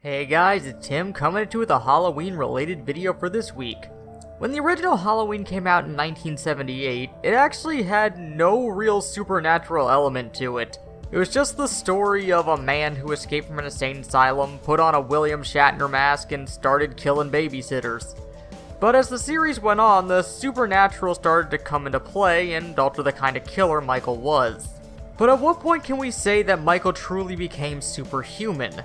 Hey guys, it's Tim coming at you with a Halloween related video for this week. When the original Halloween came out in 1978, it actually had no real supernatural element to it. It was just the story of a man who escaped from an insane asylum, put on a William Shatner mask, and started killing babysitters. But as the series went on, the supernatural started to come into play and alter the kind of killer Michael was. But at what point can we say that Michael truly became superhuman?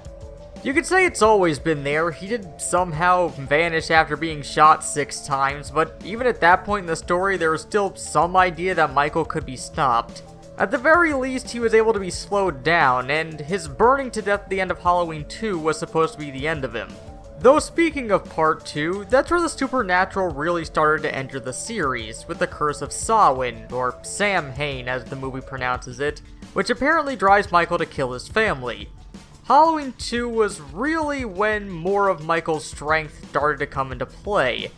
You could say it's always been there. He did somehow vanish after being shot 6 times, but even at that point in the story, there was still some idea that Michael could be stopped. At the very least, he was able to be slowed down, and his burning to death at the end of Halloween 2 was supposed to be the end of him. Though speaking of Part 2, that's where the supernatural really started to enter the series, with the Curse of Samhain, or Samhain as the movie pronounces it, which apparently drives Michael to kill his family. Halloween 2 was really when more of Michael's strength started to come into play,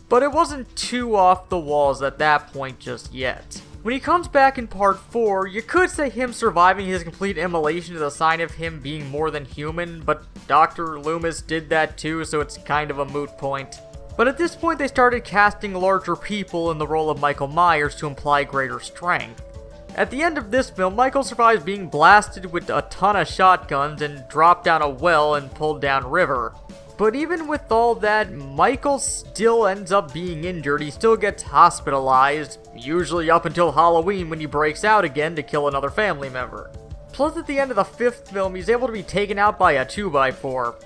but it wasn't too off the walls at that point just yet. When he comes back in Part 4, you could say him surviving his complete immolation is a sign of him being more than human, but Dr. Loomis did that too, so it's kind of a moot point. But at this point they started casting larger people in the role of Michael Myers to imply greater strength. At the end of this film, Michael survives being blasted with a ton of shotguns and dropped down a well and pulled down river. But even with all that, Michael still ends up being injured. He still gets hospitalized, usually up until Halloween when he breaks out again to kill another family member. Plus at the end of the 5th film, he's able to be taken out by a 2x4.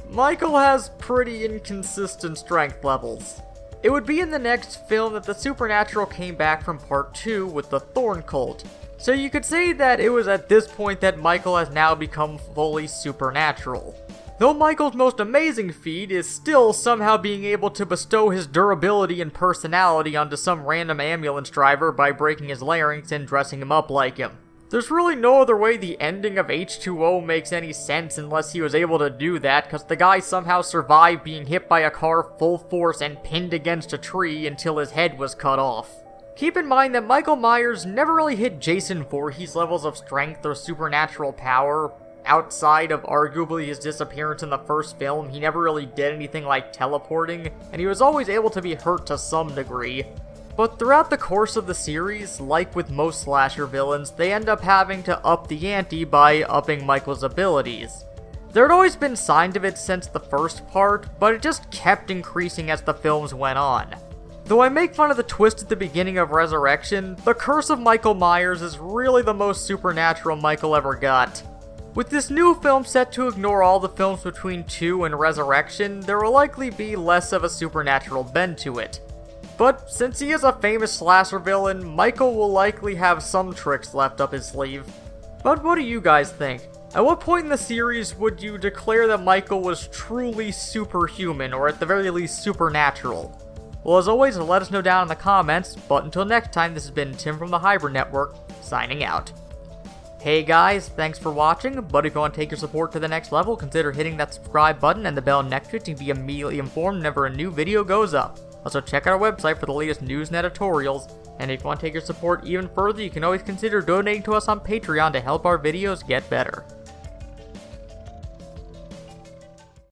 Michael has pretty inconsistent strength levels. It would be in the next film that the supernatural came back from Part 2 with the Thorn Cult. So you could say that it was at this point that Michael has now become fully supernatural. Though Michael's most amazing feat is still somehow being able to bestow his durability and personality onto some random ambulance driver by breaking his larynx and dressing him up like him. There's really no other way the ending of H2O makes any sense unless he was able to do that, because the guy somehow survived being hit by a car full force and pinned against a tree until his head was cut off. Keep in mind that Michael Myers never really hit Jason Voorhees levels of strength or supernatural power. Outside of arguably his disappearance in the first film, he never really did anything like teleporting, and he was always able to be hurt to some degree. But throughout the course of the series, like with most slasher villains, they end up having to up the ante by upping Michael's abilities. There had always been signs of it since the first part, but it just kept increasing as the films went on. Though I make fun of the twist at the beginning of Resurrection, the Curse of Michael Myers is really the most supernatural Michael ever got. With this new film set to ignore all the films between 2 and Resurrection, there will likely be less of a supernatural bend to it. But since he is a famous slasher villain, Michael will likely have some tricks left up his sleeve. But what do you guys think? At what point in the series would you declare that Michael was truly superhuman, or at the very least supernatural? Well, as always, let us know down in the comments, but until next time, this has been Tim from the Hybrid Network, signing out. Hey guys, thanks for watching, but if you want to take your support to the next level, consider hitting that subscribe button and the bell next to it to be immediately informed whenever a new video goes up. Also, check out our website for the latest news and editorials, and if you want to take your support even further, you can always consider donating to us on Patreon to help our videos get better.